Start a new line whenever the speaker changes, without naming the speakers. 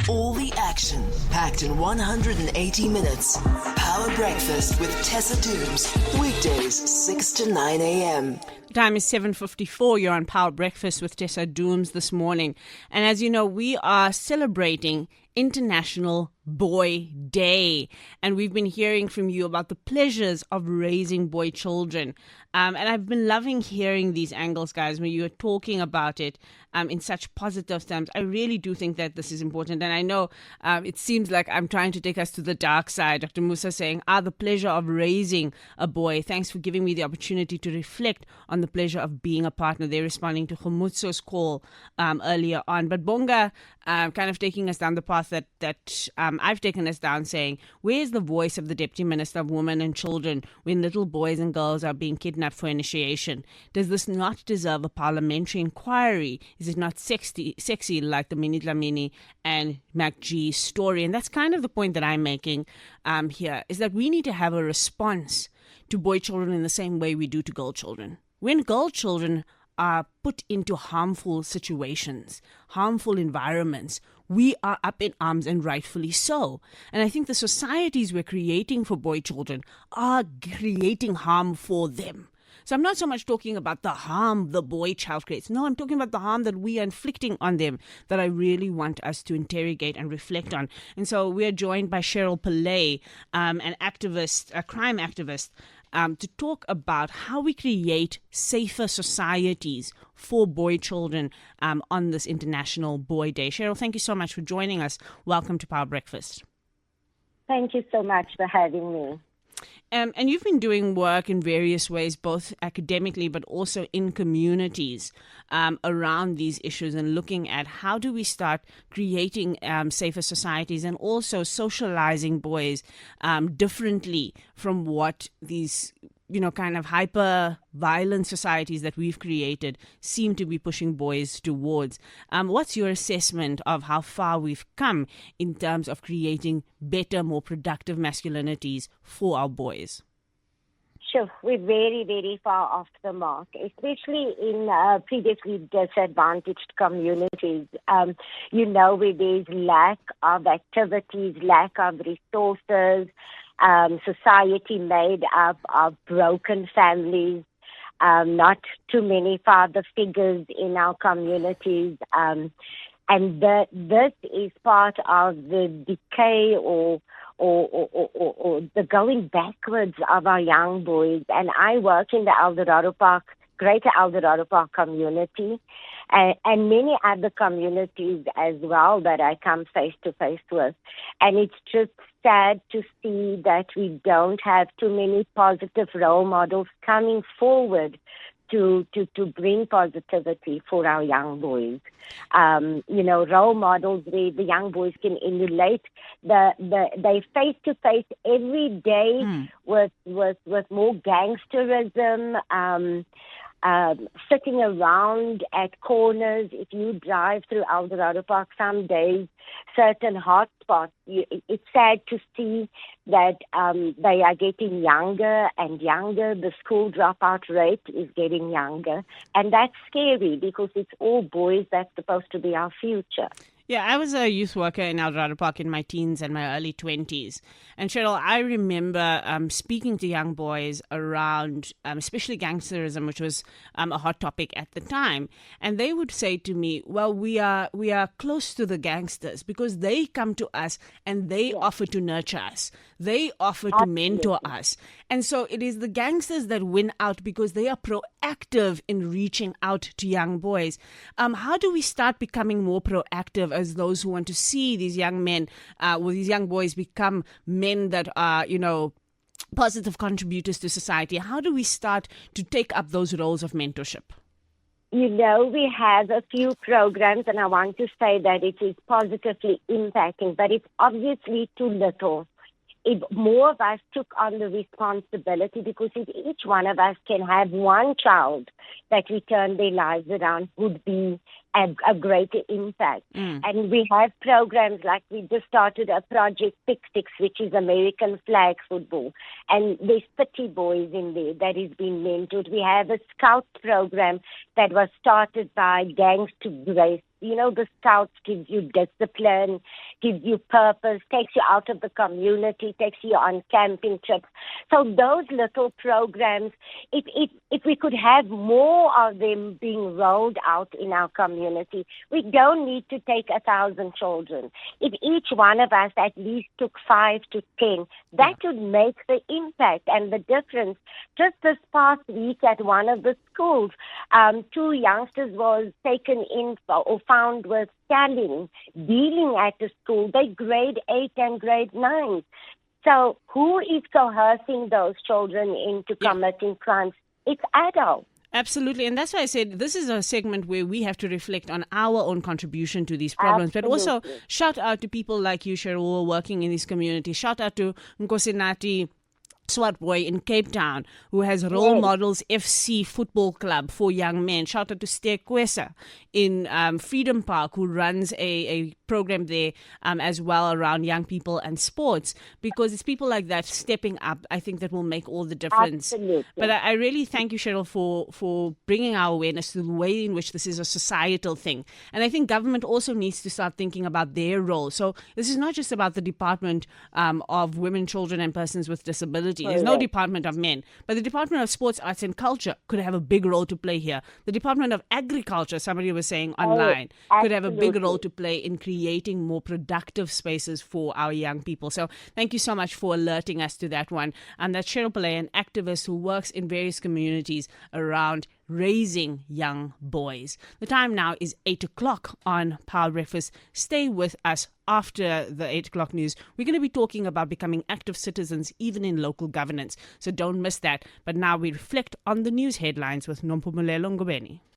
All the action, packed in 180 minutes. Power Breakfast with Tessa Dooms. Weekdays, 6 to 9 a.m.
Time is 7:54. You're on Power Breakfast with Tessa Dooms this morning. And as you know, we are celebrating International Boy Day. And we've been hearing from you about the pleasures of raising boy children. And I've been loving hearing these angles, guys, when you are talking about it in such positive terms. I really do think that this is important. And I know it seems like I'm trying to take us to the dark side. Dr. Musa saying, the pleasure of raising a boy. Thanks for giving me the opportunity to reflect on the pleasure of being a partner. They're responding to Khomutso's call earlier on. But Bonga kind of taking us down the path that I've taken us down, saying, where's the voice of the Deputy Minister of Women and Children when little boys and girls are being kidnapped for initiation? Does this not deserve a parliamentary inquiry? Is it not sexy like the Minnie Dlamini and MacG story? And that's kind of the point that I'm making here, is that we need to have a response to boy children in the same way we do to girl children. When girl children are put into harmful situations, harmful environments, we are up in arms, and rightfully so. And I think the societies we're creating for boy children are creating harm for them. So I'm not so much talking about the harm the boy child creates. No, I'm talking about the harm that we are inflicting on them that I really want us to interrogate and reflect on. And so we're joined by Cheryl Pillay, an activist, a crime activist, to talk about how we create safer societies for boy children on this International Boy Day. Cheryl, thank you so much for joining us. Welcome to Power Breakfast.
Thank you so much for having me.
And you've been doing work in various ways, both academically but also in communities around these issues, and looking at how do we start creating safer societies and also socializing boys differently from what these kind of hyper-violent societies that we've created seem to be pushing boys towards. What's your assessment of how far we've come in terms of creating better, more productive masculinities for our boys?
Sure, we're very, very far off the mark, especially in previously disadvantaged communities, where there's lack of activities, lack of resources, society made up of broken families, not too many father figures in our communities, and this is part of the decay or the going backwards of our young boys. And I work in the Greater Eldorado Park community, and many other communities as well that I come face to face with. And it's just sad to see that we don't have too many positive role models coming forward to bring positivity for our young boys. Role models where the young boys can emulate. They face to face every day with more gangsterism. Sitting around at corners. If you drive through Eldorado Park some days, certain hotspots, it's sad to see that they are getting younger and younger. The school dropout rate is getting younger. And that's scary because it's all boys that's supposed to be our future.
Yeah, I was a youth worker in Eldorado Park in my teens and my early 20s. And Cheryl, I remember speaking to young boys around, especially gangsterism, which was a hot topic at the time. And they would say to me, well, we are close to the gangsters because they come to us and they offer to nurture us. They offer to mentor us. And so it is the gangsters that win out because they are proactive in reaching out to young boys. How do we start becoming more proactive as those who want to see these young men, these young boys become men that are, positive contributors to society? How do we start to take up those roles of mentorship?
We have a few programs, and I want to say that it is positively impacting, but it's obviously too little. If more of us took on the responsibility, because if each one of us can have one child that we turn their lives around, would be a greater impact. And we have programs like we just started a project Pick Six, which is American flag football. And there's 30 boys in there that is being mentored. We have a scout program that was started by Gangs to Grace. You know, the Scouts gives you discipline, gives you purpose, takes you out of the community, takes you on camping trips. So those little programs, if we could have more of them being rolled out in our community, we don't need to take 1,000 children. If each one of us at least took 5 to 10, that would make the impact and the difference. Just this past week at one of the schools, 2 youngsters was taken in or found with standing, dealing at the school. They grade 8 and grade 9. So who is coercing those children into committing crimes? It's adults.
Absolutely. And that's why I said this is a segment where we have to reflect on our own contribution to these problems. But also shout out to people like you, Cheryl, who are working in these communities. Shout out to Nkosinati Swart Boy in Cape Town, who has Role Models FC Football Club for young men. Shout out to Ste Kwesa in Freedom Park, who runs a program there as well around young people and sports, because it's people like that stepping up, I think, that will make all the difference.
Absolutely.
But I really thank you, Cheryl, for bringing our awareness to the way in which this is a societal thing. And I think government also needs to start thinking about their role. So this is not just about the Department of Women, Children and Persons with Disability. There's no Department of Men. But the Department of Sports, Arts and Culture could have a big role to play here. The Department of Agriculture, somebody was saying online, could have a big role to play in creating more productive spaces for our young people. So thank you so much for alerting us to that one. And that's Cheryl Pillay, an activist who works in various communities around raising young boys. The time now is 8 o'clock on Power Breakfast. Stay with us after the 8 o'clock news. We're going to be talking about becoming active citizens even in local governance. So don't miss that. But now we reflect on the news headlines with Nompumelelo Ngobeni.